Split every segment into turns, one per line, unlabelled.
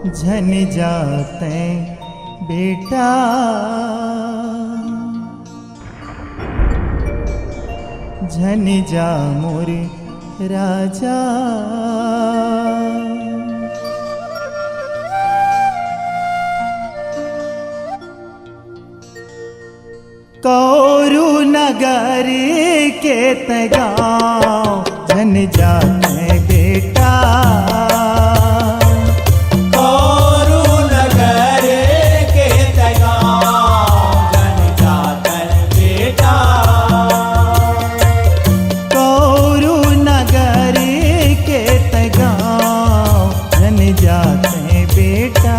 झन जाते बेटा झन जा मोर राजा। कौरु नगर के तगांव झन जाते बेटा।
कौरु नगर के तगांव झन जाते बेटा।
कौरु नगर के तगांव झन जाते बेटा।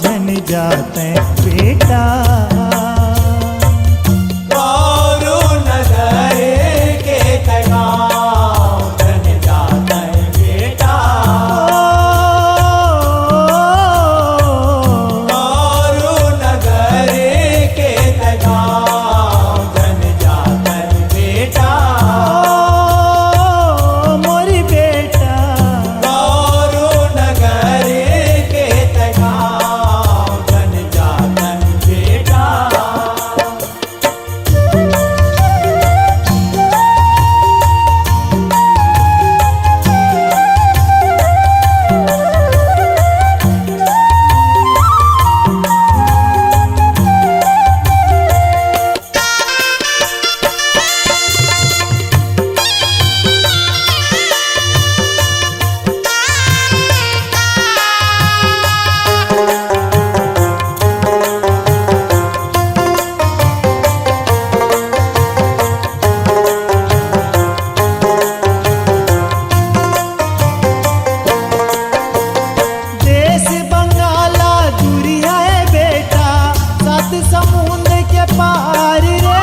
झन जाते बेटा।
कौरु नगर के तगांव झन जाते बेटा। कौरु नगर के तगांव झन जाते बेटा।
मोरी बेटा
कौरु नगर
समुद्र के पार रे।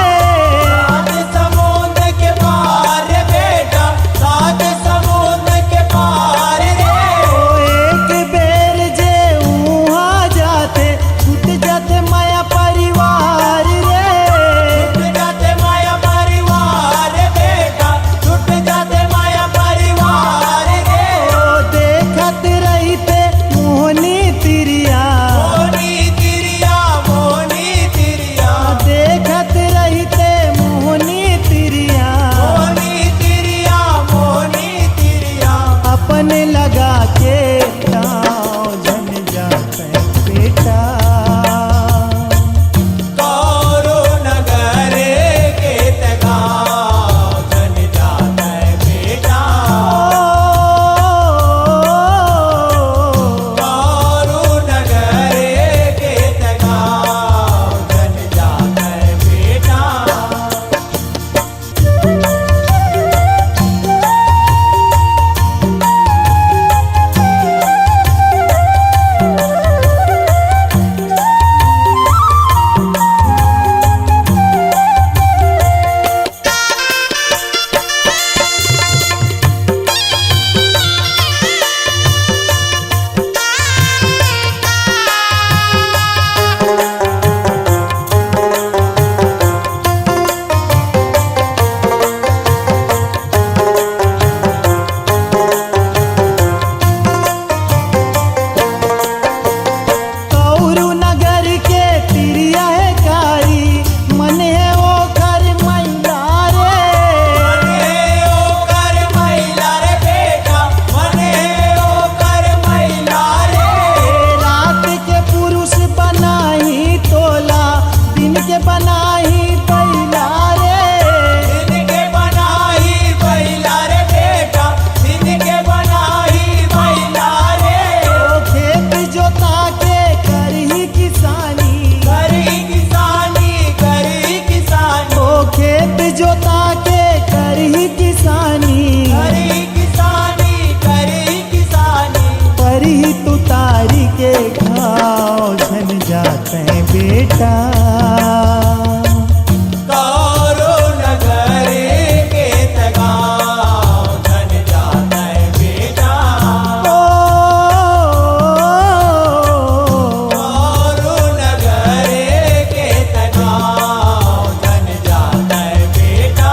समुद्र के पार बेटा। सात समुद्र के पार रे।
एक बेर जे वहाँ जाते छूट जाते माया परिवार रे।
छूट जाते माया परिवार बेटा। छूट जाते माया परिवार रे।
देखत रहते मोहनी तिरिया। देखत रहते मोहनी तिरिया। अपने लगा के दाव झन जाते बेटा।
कौरु नगर के तगांव झन जाते बेटा। कौरु नगर के तगांव झन जाते बेटा।
तू तारी के घाव झन जा बेटा।
कारो नगर के गाँव धन जाता है बेटा। कारो नगर के गाँव धन जाता है बेटा।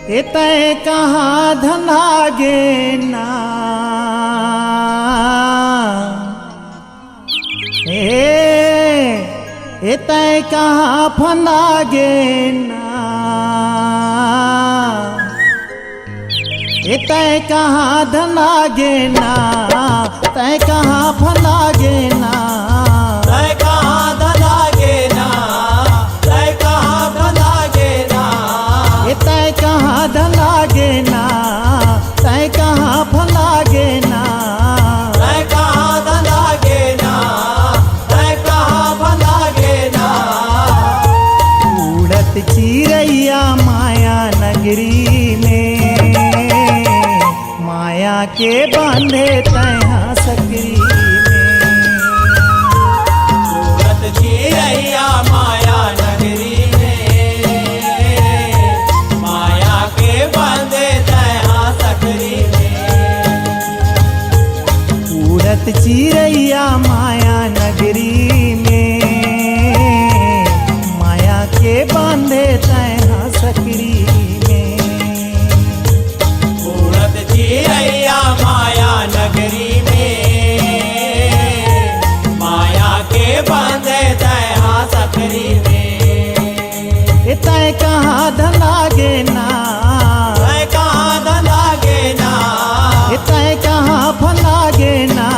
तय कहाँ धनागे ना तय कहाँ फनागे ना तय कहाँ धनागे ना तय कहाँ फनागे ना
तय कहाँ धनागे ना तय कहाँ धनागे ना
तय कहाँ धनागे ना तय कहाँ फनागे ना
तय कहाँ धनागे ना तय कहाँ भनागे ना
उड़त चिरैया माया नगरी में माया के बांधे तहाँ सकरी
सूरत चिरैया माया नगरी में माया के बंदे तहाँ सकरी में
उड़त चिरैया माया नगरी में माया के बांधे तहाँ सकरी में
सूरत चिरैया माया नगरी में माया के बंदे तहाँ सकरी में
तय कहाँ धनागे ना
तय कहाँ धनागे ना
तय कहाँ फनागे ना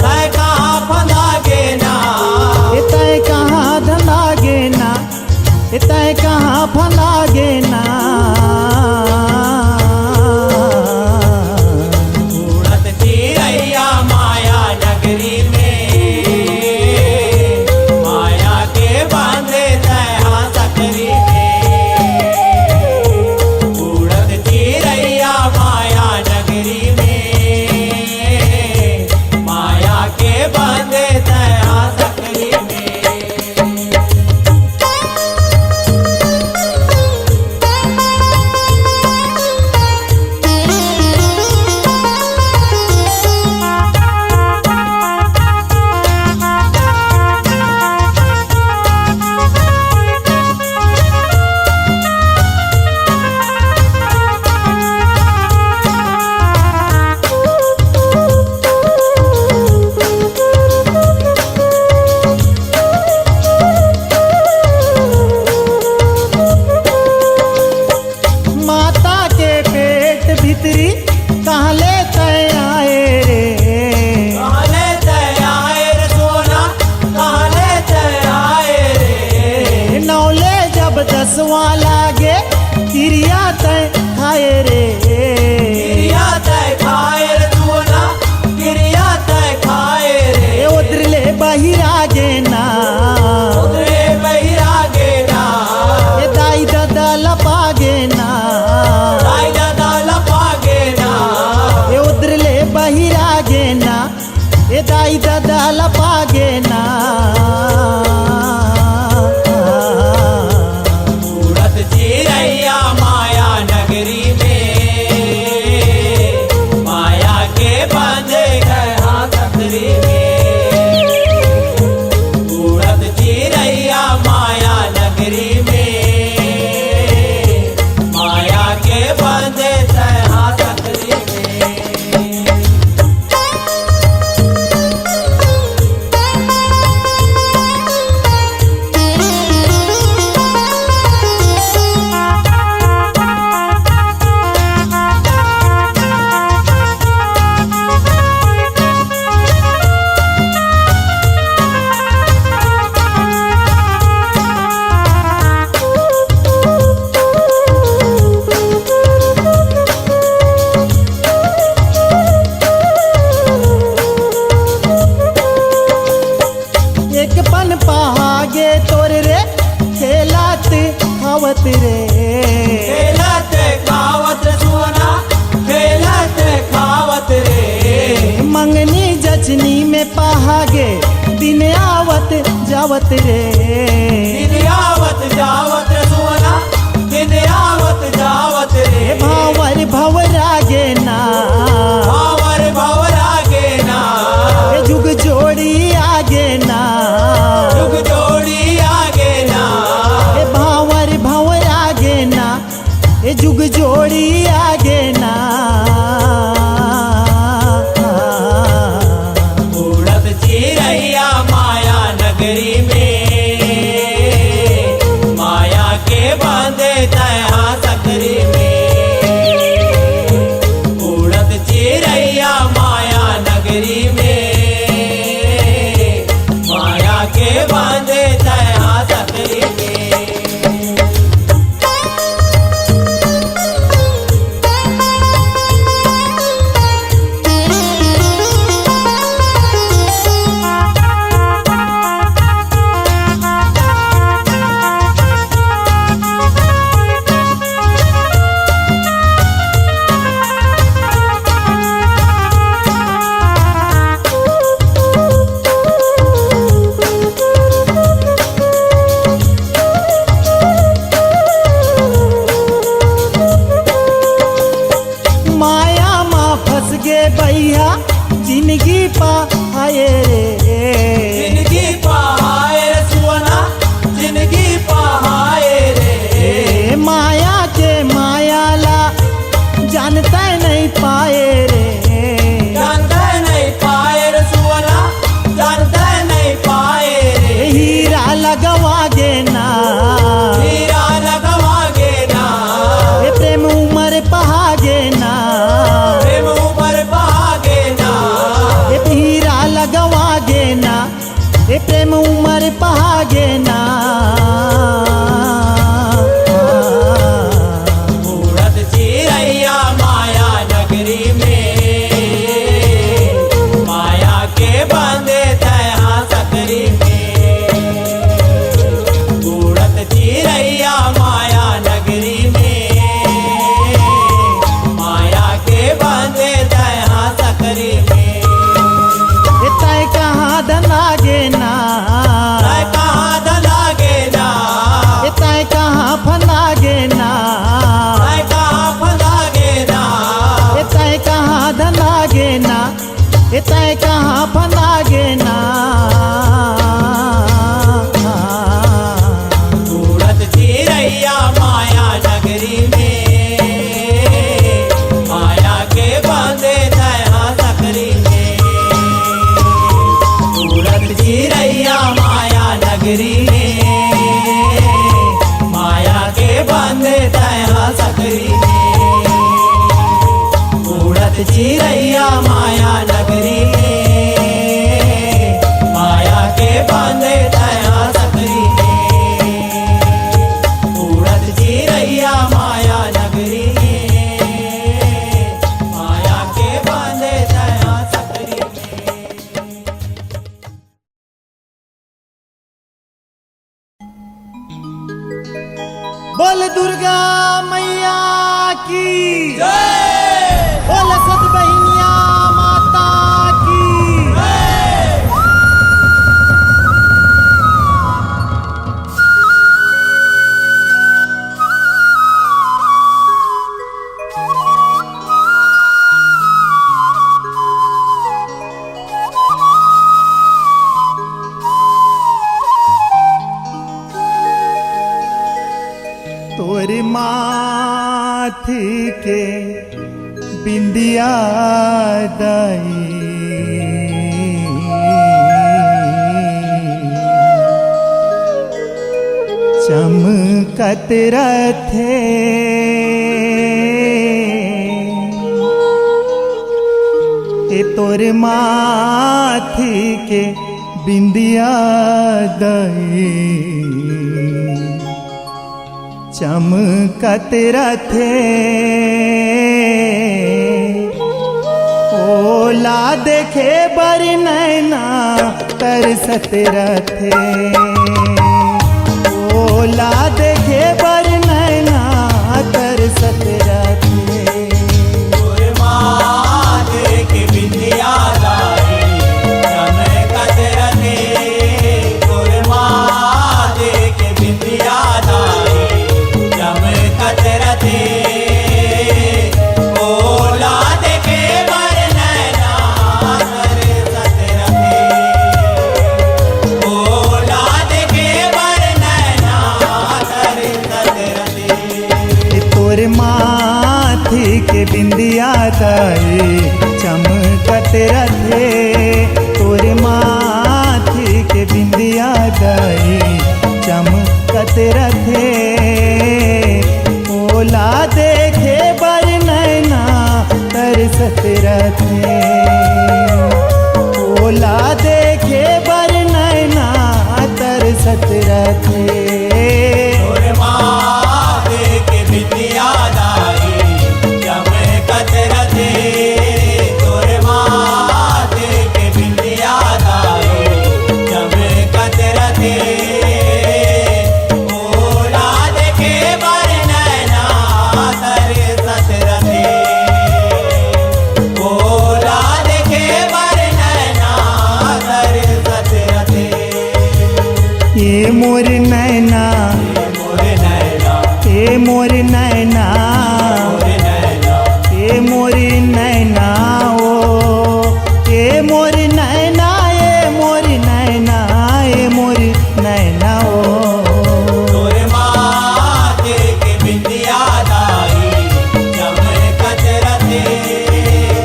तय कहाँ भनागे ना
तय कहाँ धनागे ना तय कहाँ फनागे ना
सूरत चिरैया माया नगरी में माया के बांधे तहाँ सकरी में सूरत चिरैया माया नगरी में माया के बांधे तहाँ सकरी में
माता के पेट भीतरी कहाँ ले तय आए रे
कहाँ लेते आए रे सोना कहाँ लेते आए रे
नौले जब दसवां लागे तिरिया तय खाए रे
गिरिया तय खाए रे सोना गिरिया तय खाए रे
उतरले बहिरागे ना
उतरे बहिरागे ना
दाई दादा लपागे ना
दाई दादा लपागे ना
उतरले बहिरागे ना दाई दादा लपागे ना
सूरत चिरैया माया नगरी में माया के बांधे तहाँ सकरी में सूरत चिरैया माया नगरी में माया के बांधे तहाँ सकरी में
एक पन पहागे तोर रे खेलात खावत रे
खेलत खावत सोना खेलत खावत रे
मंगनी जचनी में पहागे दिन आवत जावत रे
दिन आवत जावत सोना दिन आवत जावत रे
भावर भवरागे ना
भावर भवरागे ना
जुग जोड़ी आगे ना
जुग जोड़ी आगे ना
भावर भवरागे ना जुग जोड़ी
बांधे तहाँ सकरी में उड़त चिरैया माया नगरी में माया के बांधे तहाँ सकरी में
भैया जिंदगी पाए रे
जिंदगी पाए रे सुवना जिंदगी पाए रे
माया के मायाला जानते नहीं पाए रे
जानते नहीं पाए रे सुवना जानते नहीं पाए रे
हीरा लगवागे ना
हीरा लगवागे ना
प्रेम उमर पहागे ना
प्रेम ऊपर भागे ना
हीरा लगवागे ना प्रेम उमर पहागे ना
उड़त चिरैया माया नगरी में माया के बांधे तहाँ सकरी में उड़त चिरैया माया नगरी में माया के बांधे तहाँ सकरी में
तय कहाँ धनागे ना
तय कहाँ धनागे ना
तय कहाँ फनागे ना
तय कहाँ फनागे ना
तय कहाँ धनागे ना तय कहाँ फनागे ना
उड़त चिरैया माया नगरी में माया के बांधे तहाँ सकरी में उड़त चिरैया माया नगरी में माया के बांधे तहाँ सकरी में उड़त चिरैया माया नगरी में माया के बांधे तहाँ सकरी में उड़त चिरैया माया नगरी में माया के बांधे तहाँ सकरी में
बोल दुर्गा मैया की
जय
बोल सत बहिनिया माता की तोर माथ के बिंदिया दाई चमकत रथे तोर माथ के बिंदिया दाई चमकत रथे ओला देखे बर नैना तरसत रथे ओला देखे बर नैना तरसत रथे
तोरे माथे के बिंदिया दाई चमकत रथे तोरे माथे के बिंदिया दाई चमकत रथे ओला देखे बर नैना तरसत रथे ओला देखे बर नैना तरसत रथे
तोर माथी के बिंदिया दाई चमकत रथे तोर माथी के बिंदिया दाई चमकत रथे मोर नैना
मोरे नैना
ए मोर नैना
मोरे नैना
ए मोर नैना ओ ए मोर नैना ए मोर नैना ए मोर नैना ओ
तोरे माथे के बिंदिया दाई चमकत रथे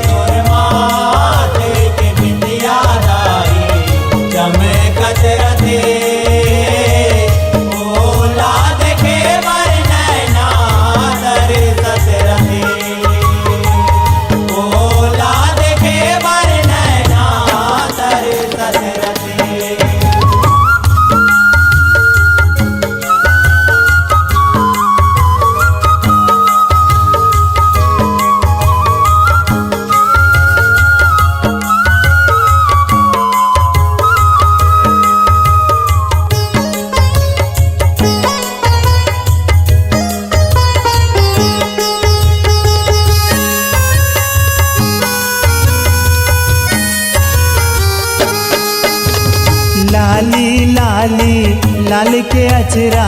तोरे माथे के बिंदिया दाई चमकत रथे ओला देखे बर नैना तरसत रथे ओला देखे बर नैना तरसत रथे
लाली लाली लाल के अचरा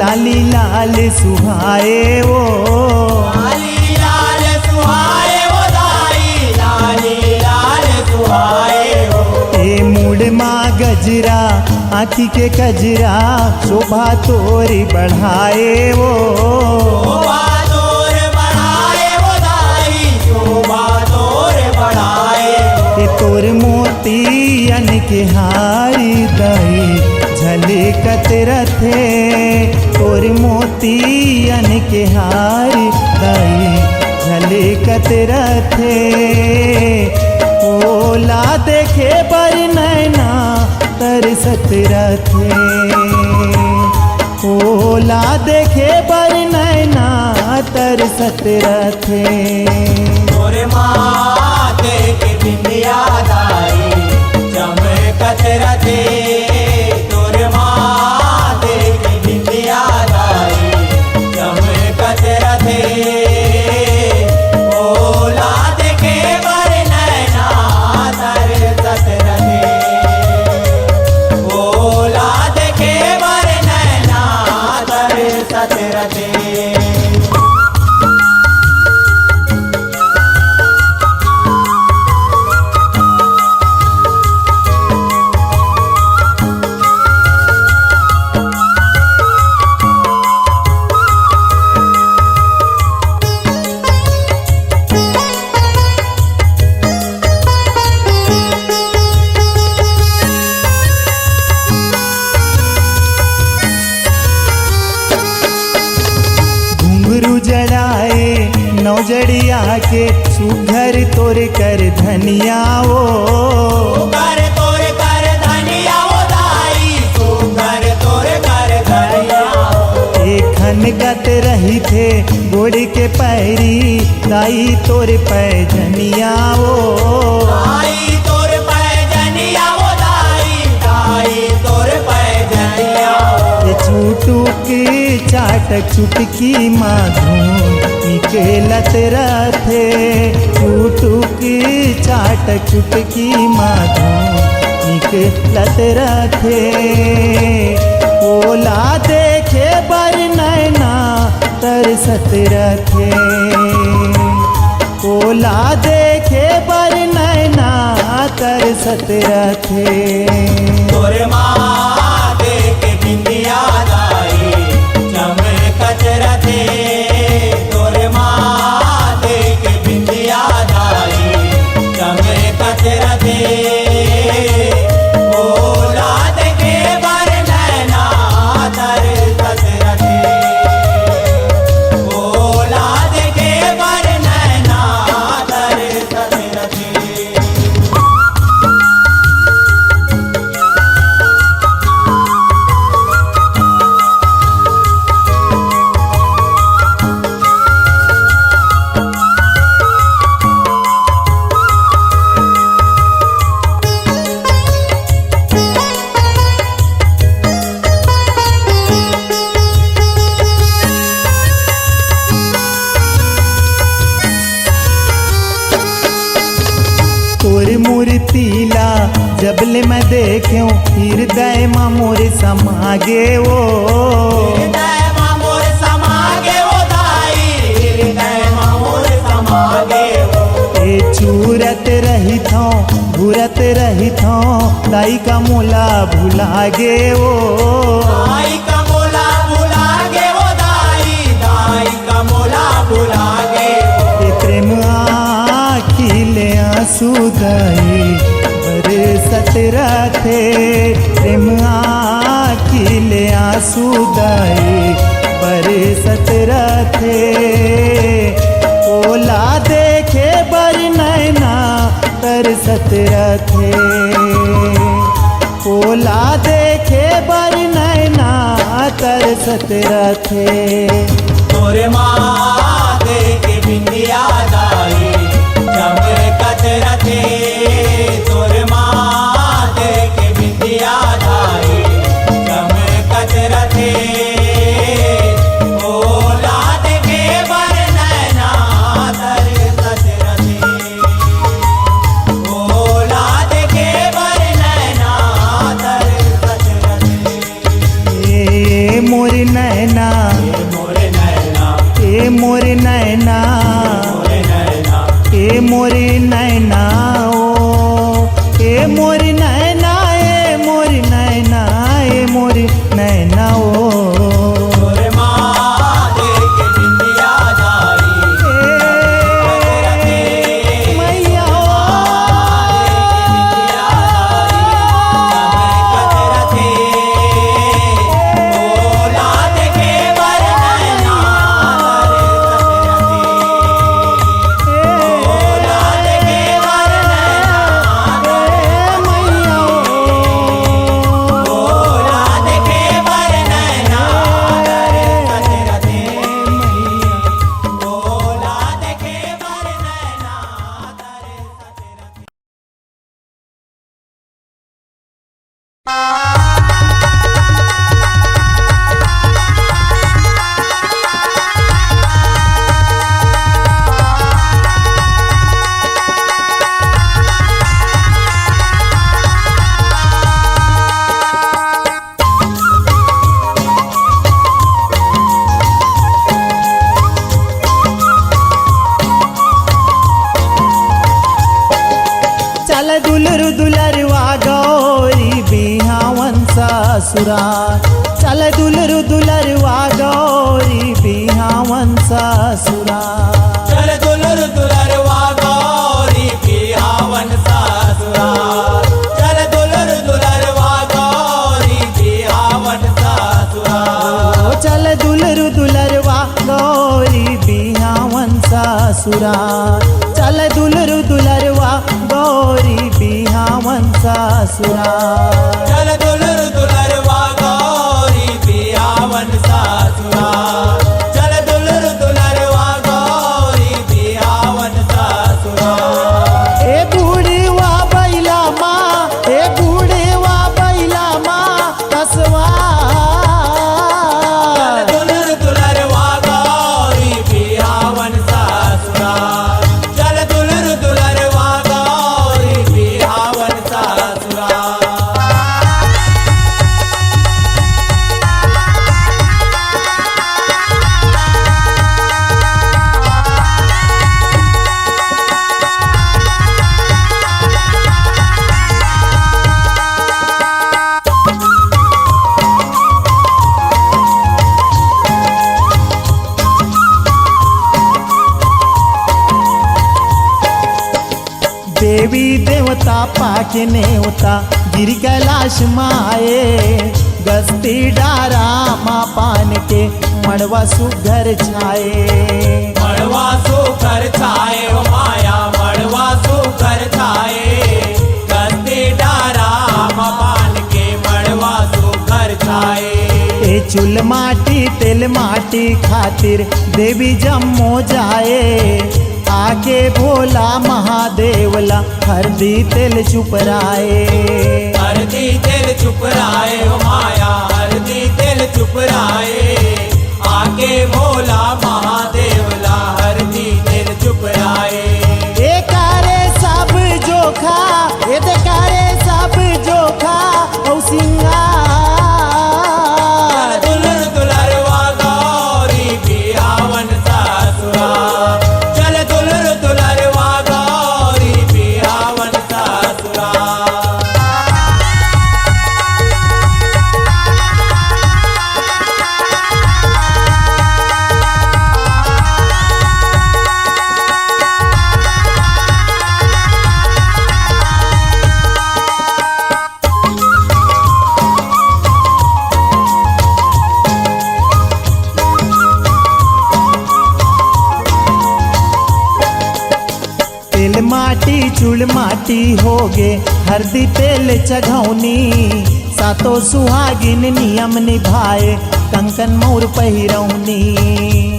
लाली लाल सुहाए ओ
लाली लाल सुहाए वो दाई लाली लाल सुहाए वो
ए मुड़ माँ गजरा आँखी के कजरा शोभा तोरी बढ़ाए ओ
शोभा तोर बढ़ाए वो दाई शोभा तोर बढ़ाए
ए तोर मोतियन के हारी दई झलकत रथे तोर मोतियन के हारी दई झलकत रथे ओला देखे बर नैना तरसत रथे ओला देखे बर नैना तरसत रथे
तोरे माथे के बिंदिया दाई चमकत रथे तोरे माथे के बिंदिया दाई चमकत रथे ओला देखे बर नैना तरसत रथे ओला देखे बर नैना तरसत रथे
घुंघरू जड़ाए नौजड़िया के सुघर तोर कर धनिया ओ
कर तोर कर धनिया ओ दाई तू कर तोर कर धनिया
खन गत रही थे गोड़ के पैरी दाई तोर पैजनिया ओ
दाई तोर पैजनिया ओ दाई तोर पैजनिया
ये छूटुक चाटक चुटकी माधुम निकेलत रथे छूटुक चाटक चुटकी माधुम निकेलत रथे ओला देखे बर नैना तरसत रथे ओला देखे बर नैना तरसत रथे
तोर माथे के बिंदिया दाई चमकत रथे तोर माथे के बिंदिया दाई चमकत रथे ओला देखे बर नैना तरसत रथे ओला देखे बर नैना तरसत रथे
जबले मैं देखूं हृदय में मोर समागे वो
हृदय में मोर समागे वो दाई, हृदय में मोर समागे वो।
ए चूरत रही थो घूरत रही थो दाई का मोला भुलागे वो
दाई का मोला भुलागे वो दाई, दाई का मोला भुलागे वो।
ए प्रेम आखिले आंसू दाई बरसत रथे, प्रेम आखिले आंसू दाई बरसत रथे। ओला देखे बर नैना तरसत रथे, ओला देखे बर नैना तरसत रथे।
तोरे माथे के बिंदिया दाई चमकत रथे, तोरे माथे के बिंदिया दाई चमकत रथे। ओला देखे बर नैना तरसत रथे, ओला देखे बर नैना तरसत रथे।
ए मोर नैना,
मोर नैना,
ए मोर नैना,
मोर नैना,
ए मोर नैना ओ, ए मोर नैना, ए मोर नैना, ए मोर नैना ओ।
तोरे माथे के बिंदिया दाई चमकत रथे,
मैया
बिंदिया दाई चमकत रथे। ओला देखे बर नैना तरसत रथे, ओला देखे बर नैना
मैया
ओला देखे बर नैना तरसत रथे, ओला देखे बर नैना तरसत रथे।
चल दुलरु दुलरवा गौरी बिहावन ससुरा, चल दुलरु दुलरवा गौरी बिहावन ससुरा।
चल दुलर दुलरवा गौरी बिहावन ससुराल, चल दुलर दुलरवा गौरी बिहावन ससुराल।
ओ चल दुलरु दुलरवा गौरी बिहावन ससुरा, चल दुलरु दुलरवा गौरी बिहावन ससुरा।
चल दुलर दुलरवा गौरी बिहावन ससुराल, चल दुलर दुलरवा गौरी बिहावन ससुराल।
ए बूढ़ीवा बैला माँ, ए बूढ़ीवा बैला माँ कसवा।
चल दुलर दुलरवा गौरी बिहावन ससुराल, चल दुलर दुलरवा गौरी बिहावन ससुराल।
देवी देवता पाके नेवता गिर कैलाश माए, गस्ती डारा माँ पान के मड़वा सुघर छाए।
मड़वा सुकर छाए ओ माया, मड़वा सुकर छाए, गस्ती डारा मपान के मड़वा सुकर छाए।
ए चुल माटी तेल माटी खातिर देवी जम्मो जाए, आके भोला महादेवला हरदी तेल चुपराए।
हरदी तेल चुपराए ओ माया, हरदी तेल चुपराए, आके भोला महादेवला हरदी तेल चुपराए।
ए कारे सब जोखा, ए दे कारे सब धूल माटी होगे हरदी तेल चघौनी सातो सुहागिन नियम निभाए कंकन मोर पहिरौनी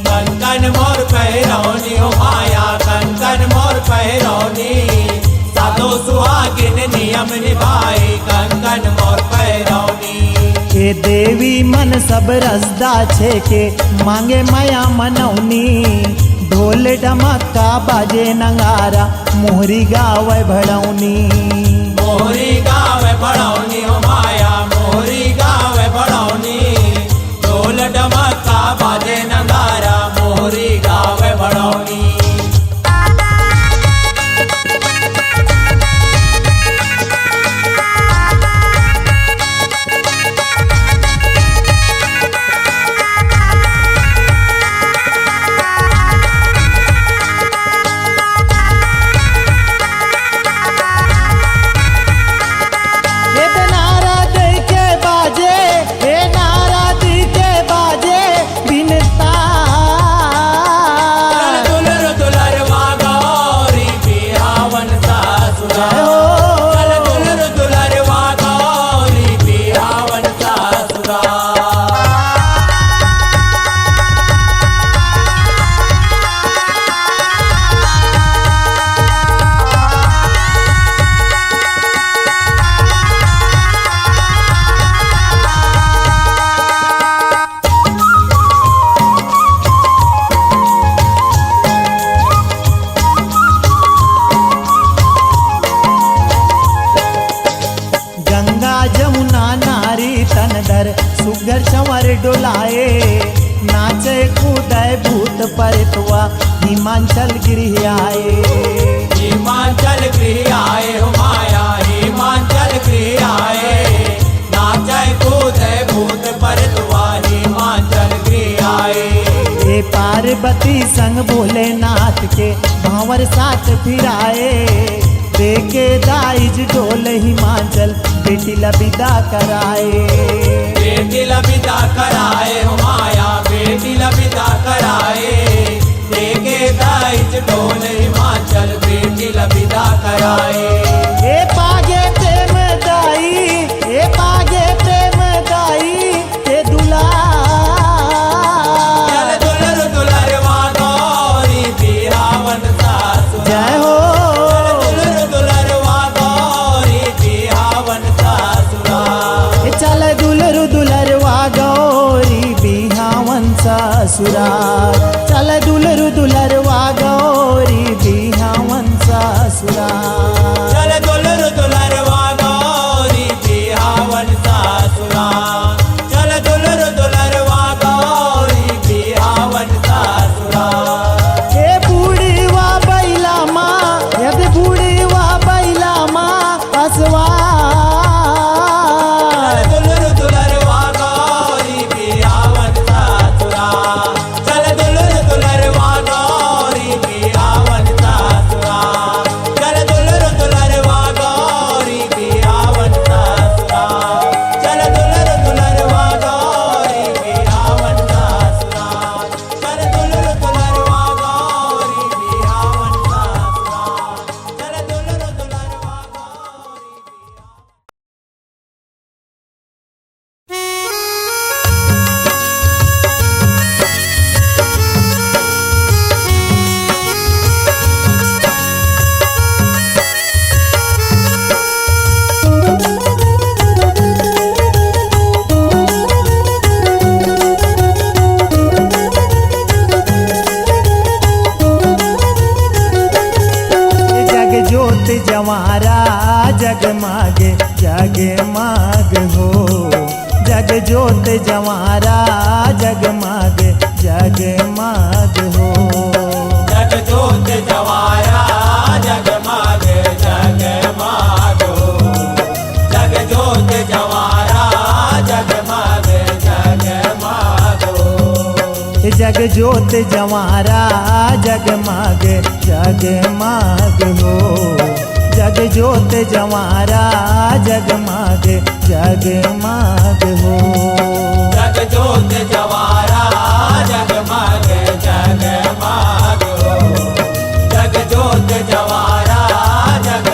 कंकन मोर पहिरौनी हो माया कंकन मोर पहिरौनी सातो सुहागिन नियम निभाए कंकन मोर पहिरौनी
हे देवी मन सब रसदा छे के मांगे माया मनौनी ढोल ढमक्का बाजे नगारा मोहरी गावे भड़ौनी
मोहरी गावे भड़ौनी हो माया मोहरी गावे भड़ौनी ढोल ढमक्का बाजे नगारा मोहरी गावे भड़ौनी
सुगर चंवर डोलाए नाचे कूदे भूत परतवा हिमाचल गृह आए
हिमाचल गृह आए हो माया हिमाचल गृह आए नाचे कूदे भूत परतवा हिमाचल गृह आए
हे पार्वती संग भोलेनाथ के भांवर साथ फिराए देके दाइज डोल हिमाचल बेटी लबिदा कराए
बेटी लबिदा कराए हो माया बेटी लबिदा कराए देके दाइज डोल हिमाचल बेटी लबिदा कराए
ए पागे प्रेम दाई ए पागे प्रेम दाई ते दुला
चल दुलर दुलरवा गौरी बिहावन सासुरा
जय हो चल दुलरु दुलरवा गौरी बिहावन ससुराल चल दुलरु दुलरवा गौरी बिहावन ससुराल
चल दुलर दुलरवा गौरी बिहावन सासुराल चल दुलर दुलरवा गौरी बिहावन सासुराल
हे बूढ़ीवा बैला माँ यदि बूढ़ीवा बैला माँ असवा जवारा जगमागे जगमाग हो जग जोत जवारा जगमागे जगमाग हो
जग जोत जवारा जगमाग जगमाग जग जोत जवारा जगमाग जगमाग
जग जोत जवारा जगमाग जगमाग हो जग जोत जवारा जगमाग जगमाग हो
जग जोत जवारा जगमाग जगमाग जग जोत जवारा जग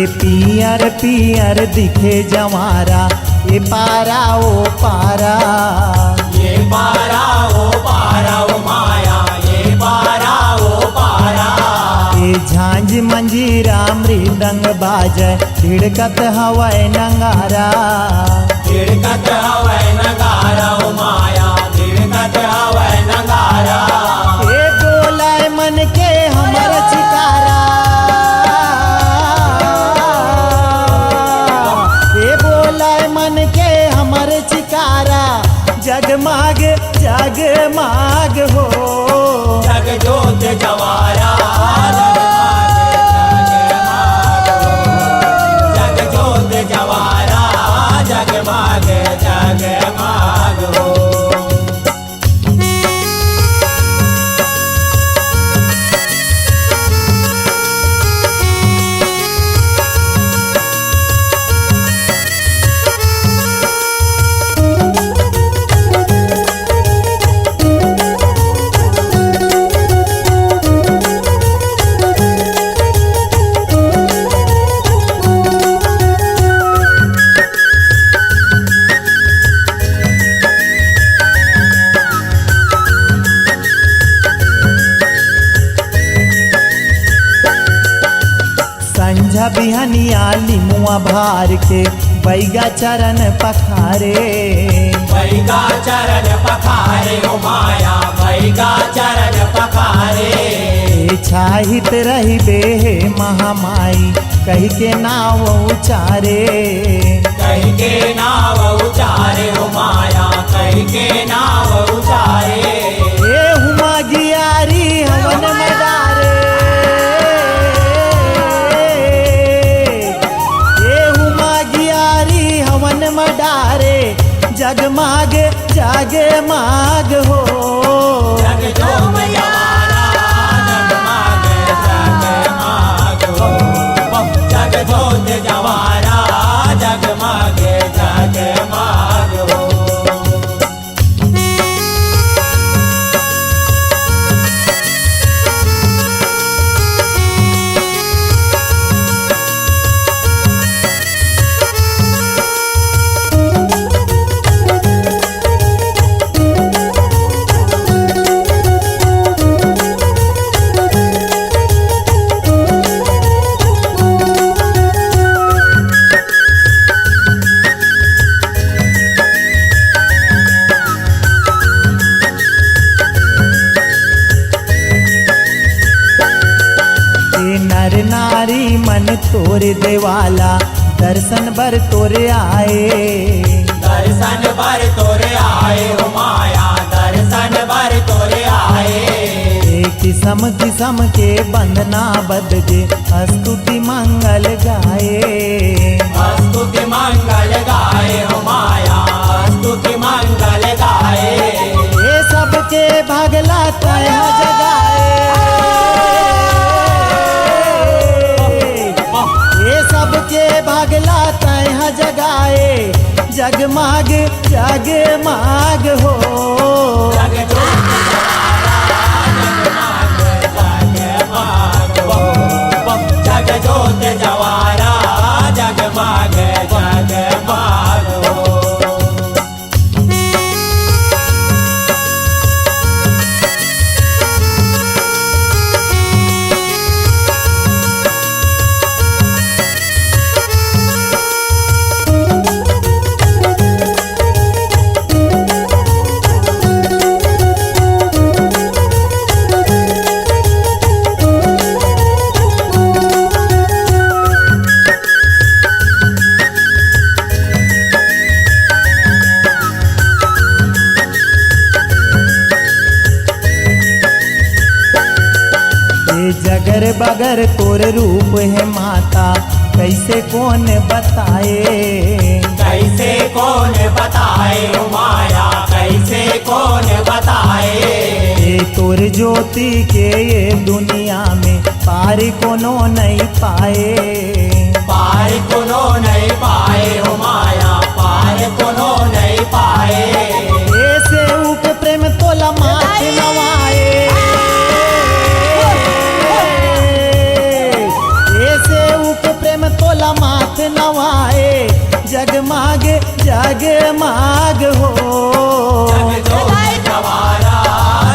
ए पियर पियर दिखे जवारा ए पारा ओ पारा
ये पारा ओ माया, ये पारा ओ पारा।
ए झांझ मंजीरा मृदंग बाजय धिड़कत हवै नंगारा
धिड़कत हवै नगारा ओ माया, धिड़कत हवै नगारा।
ए बोलाय मन के हमर चिकारा ए बोलाय मन के हमर चिकारा जगमाग जगमाग हो
जग जोत जवारा, जग जोत जवारा, जगमाग जगमाग हो।
संझा बिहनिया लिमुआ भार के बैगा चरण पखारे
बैगा चरण पखारे ओ माया, बैगा चरण पखारे।
ए छाहित रही बे महामाई कही के नाव उचारे
कही के नाव उचारे ओ माया, कही के नाव उचारे।
ए हुमा गियारी हवन मदारे ए हुमा गियारी हवन मडारे जगमाग जगमाग हो
जग जोत जवारा, जगमाग जगमाग हो। जग जोत जवारा, जगमाग जगमाग हो।
ए नर नारी मन तोरे देवाला दर्शन बर तोरे आए
दर्शन बर तोरे आए हो माया, दर्शन बर तोरे आए।
ए किस्म किस्म के बंदना बदगे स्तुति मंगल गाए
स्तुति मंगल गाए हो माया, स्तुति मंगल गाए।
ए सबके भगला तय जगाए ए सबके भगला तय जगाए जगमाग जगमाग हो
जग जोत जगमाग हो। जग जोत जवारा, जगमाग जगमाग हो।
ए जगर बगर तोर रूप है माता कैसे कौन बताए
कैसे कौन बताए ओ माया, कैसे कौन बताए।
ए तोर ज्योति के ये दुनिया में पार कोनो नहीं पाए
पार कोनो नहीं पाए ओ माया, पार कोनो नहीं पाए।
ऐसे ऊप प्रेम तोला माथ नवाए ऐसे ऊप प्रेम तोला नवाए जगमागे जगमाग हो।
जगजोत जवारा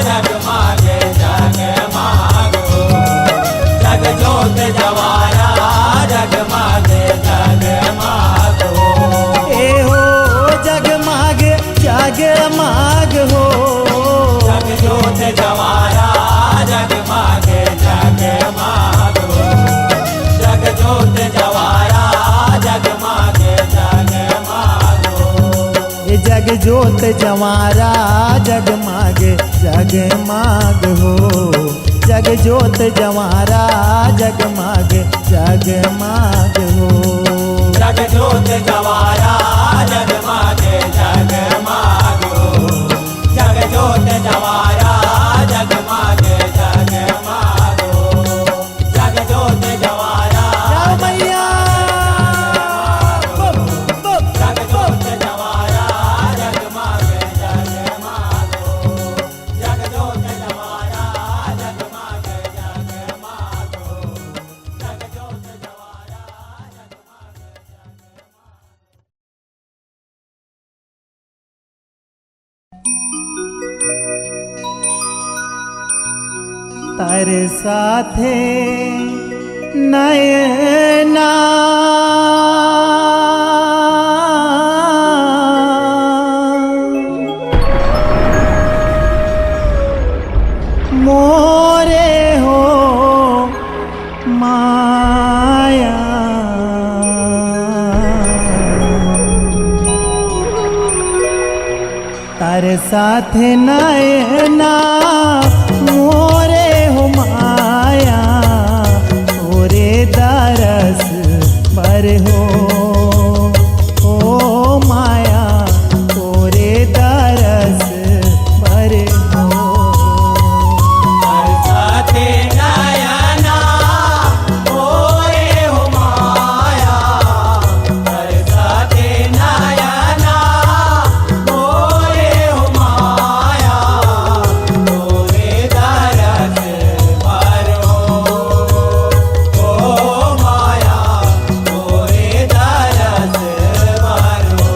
जगमागे जगमाग हो। जगजोत जवारा जगमागे जगमाग हो।
ए हो जगमागे जगमाग हो।
जगजोत जवारा जगमागे जगमाग हो। जगजोत जवारा जगमागे जगमाग हो।
ये जगजोत जवारा जगमागे जगमाग हो। जगजोत जवारा जगमागे जगमाग हो।
जगजोत जवारा जगमागे जगमाग हो। जगजोत जवारा जगमागे जगमाग हो। जगजोत जवारा
जाओ मैया
जगजोत जवारा जगमागे जगमाग हो। जगजोत जवारा जगमागे जगमाग हो। जगजोत जवारा
तारे साथे नयना मोरे हो माया तारे साथे नयना मोरे हो माया तोरे दरस पर हो। ओ माया तोरे दरस पर हो।
बरसाते नयना मोरे हो माया। बरसाते नयना मोरे हो माया। तोरे दरस पर हो। ओ माया तोरे दरस पर हो।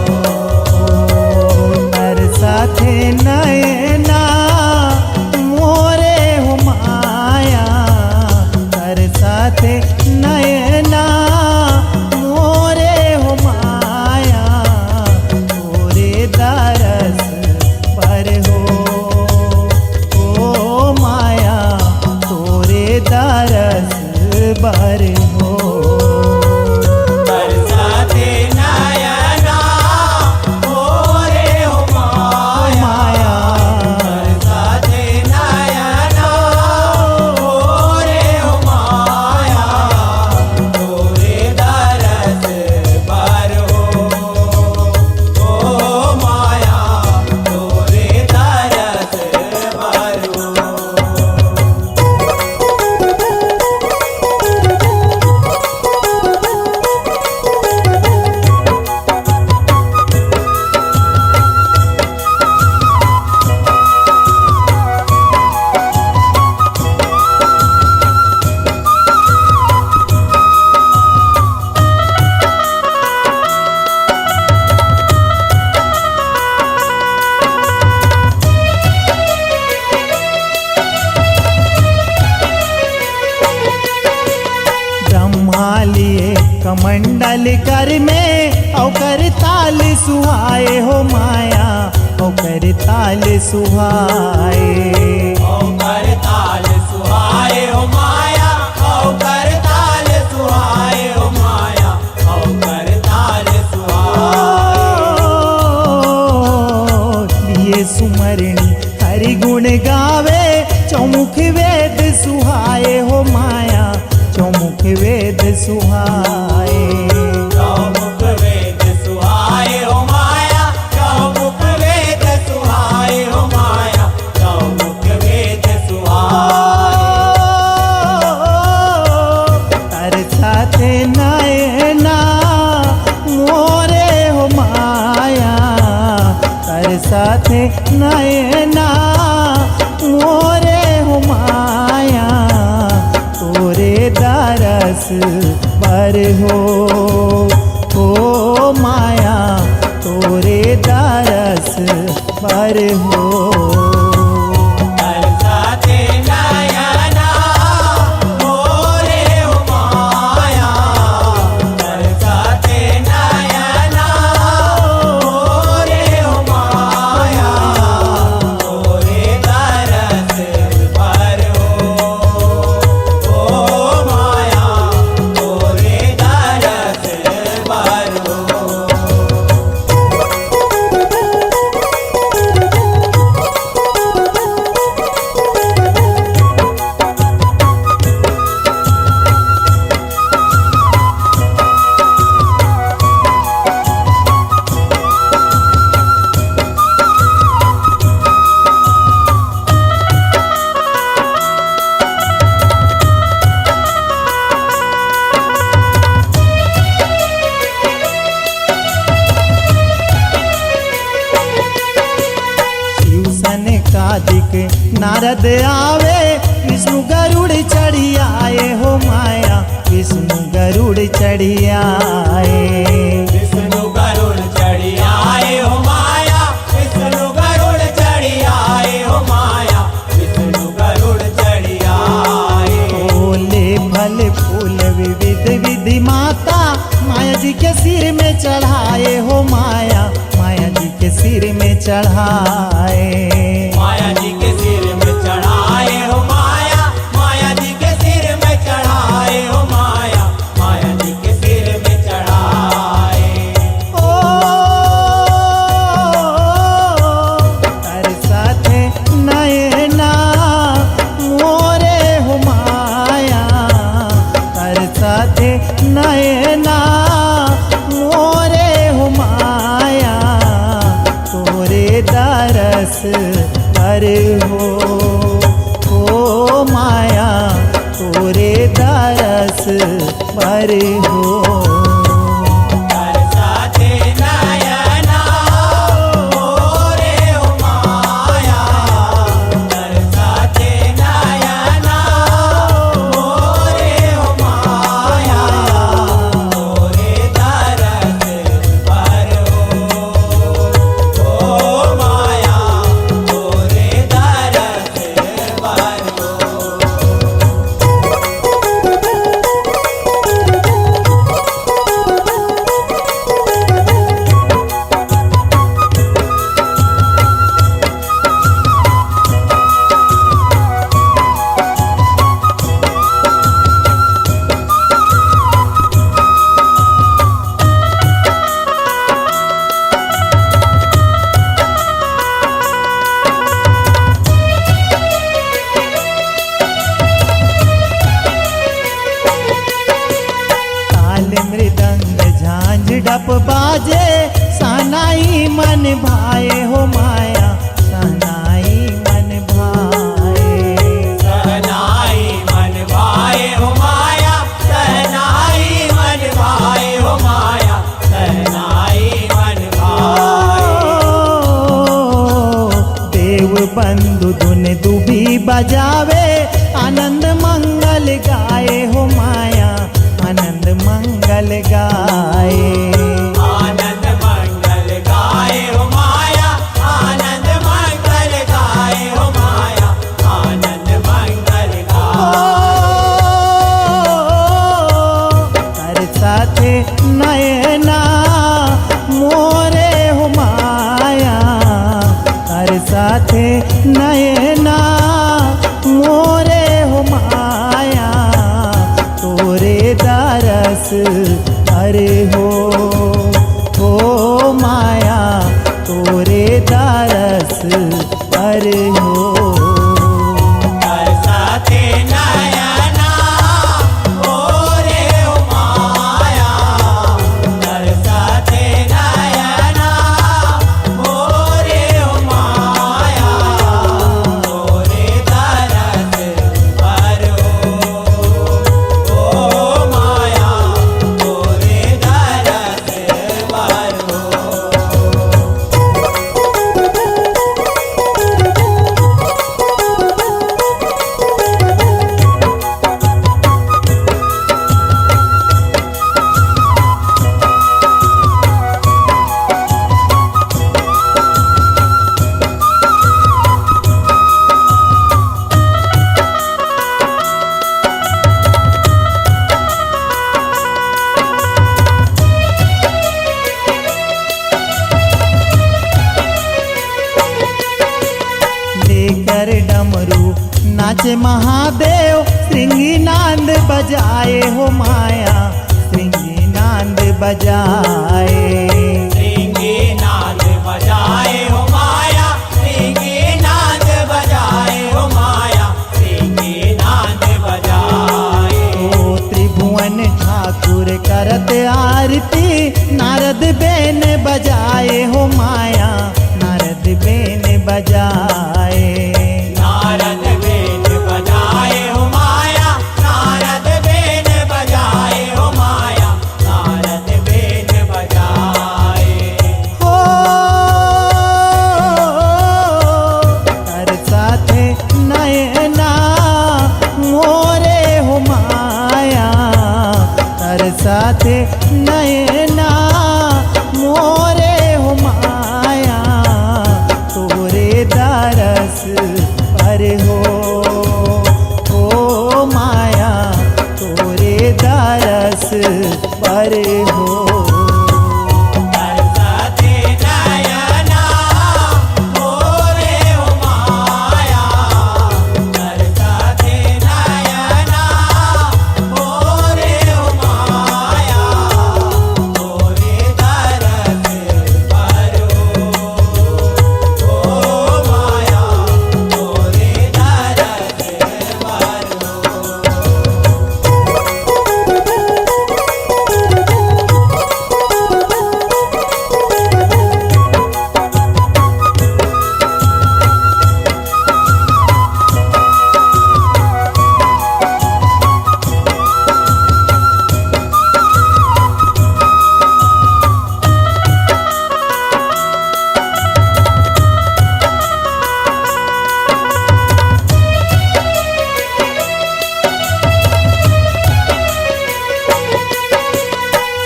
बरसाते नयना मोरे हो माया बरसाते नयना मोरे हो माया तोरे दरस पर हो। ओ माया तोरे दरस पर हो।
बरसाते नयना मोरे हो माया।
माया
बरसाते नयना मोरे हो माया। तोरे दरस पर हो। ओ माया तोरे दरस पर हो।
ब्रह्मा लिए कमंडल कर में औकर ताल सुहाए हो माया औकर ताल सुहाए।
औकर ताल सुहाए हो माया। औकर ताल सुहाए हो माया। औकर ताल सुहाए।
लिए सुमरणी हरि गुण गावे चौमुख वेद सुहाए हो माया चौमुख वेद सुहाए।
चौमुख वेद सुहाए हो माया। चौमुख वेद सुहाए हो माया। चौमुख वेद सुहाए।
तरसाते नयना मोरे हो माया तरसाते नयना मोरे हो माया तोरे दरस पर हो। तोरे दरस पर हो।
बरसाते नयना मोरे हो माया, बरसाते नयना मोरे हो माया, तोरे दरस पर हो। ओ माया तोरे दरस पर हो।
कादिक नारद आवे, विष्णु गरुड़ चढ़ी आए हो माया, विष्णु गरुड़ चढ़ी आए।
विष्णु गरुड़ चढ़ी आए हो माया, विष्णु गरुड़ चढ़ी आए हो माया, विष्णु गरुड़ चढ़ी आए।
बोले फल फूल विविध विधि माता, माया जी के सिर में चढ़ाए हो माया, माया जी के सिर में चढ़ाए।
माया जी के सिर में चढ़ाए हो माया, माया जी के सिर में चढ़ाए हो माया, माया जी के सिर में चढ़ाए।
ओ तरसते नयना मोरे हो माया, तरसते नयना मोरे हो माया, तोरे दरस पर हो। ओ माया तोरे दरस पर हो।
बरसाते नयना मोरे हो माया, बरसाते नयना मोरे हो माया, तोरे दरस पर हो। ओ माया तोरे दरस पर हो।
ताल मृदंग झांझ डप बाजे, सनाई मन भाए हो माया, सनाई मन भाए।
सहनाई मन भाए हो माया, सहनाई मन भाए हो माया, सहनाई मन भाए।
देव बंधु धुन दुबी बजावे, आनंद मंगल गाए हो माया, आनंद मंगल गाए।
आनंद मंगल गाए हो माया, आनंद मंगल गाए हो माया, आनंद मंगल गाए।
तरसते नयना मोरे हो माया, तरसते नयना मोरे हो माया, तोरे दरस पर हो। ओ माया तोरे दरस पर हो।
बरसाते नयना मोरे हो माया, बरसाते नयना मोरे हो माया,
नाचे महादेव श्रृंगी नांद बजाए हो माया श्रृंगी नांद बजाए
श्रृंगी नाद बजाए हो माया श्रृंगी नाद बजाए हो माया श्रृंगी नाद बजाए
ओ त्रिभुवन ठाकुर करत आरती नारद बेन बजाए हो माया नारद बेन बजाए
नारद बेन बजाए हो माया नारद बेन बजाए हो माया नारद बेन बजाए
हो कर साथे नयना मोरे हो माया कर साथे नयना मोरे हो माया तोरे दरस पर हो माया तोरे दरस पर हो
बरसाते नयना मोरे हो माया बरसाते नयना मोरे हो माया तोरे दरस पर हो माया तोरे दरस पर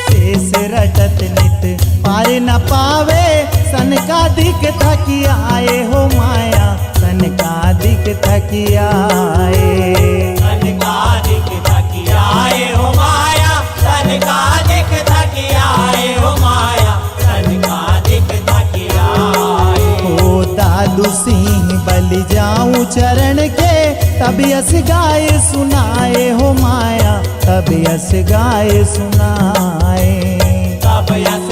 शेष रटत नित पार न पावे सन का दिख थकी आए हो माया सन का दिख थकी आए
तनकादिक थकी आए हो माया तनकादिक थकी आए हो माया तनकादिक थकी आए
ओ दादू सिंह बलि जाऊं चरण के तब यस गाय सुनाए हो माया तब यस गाय सुनाए
तब यस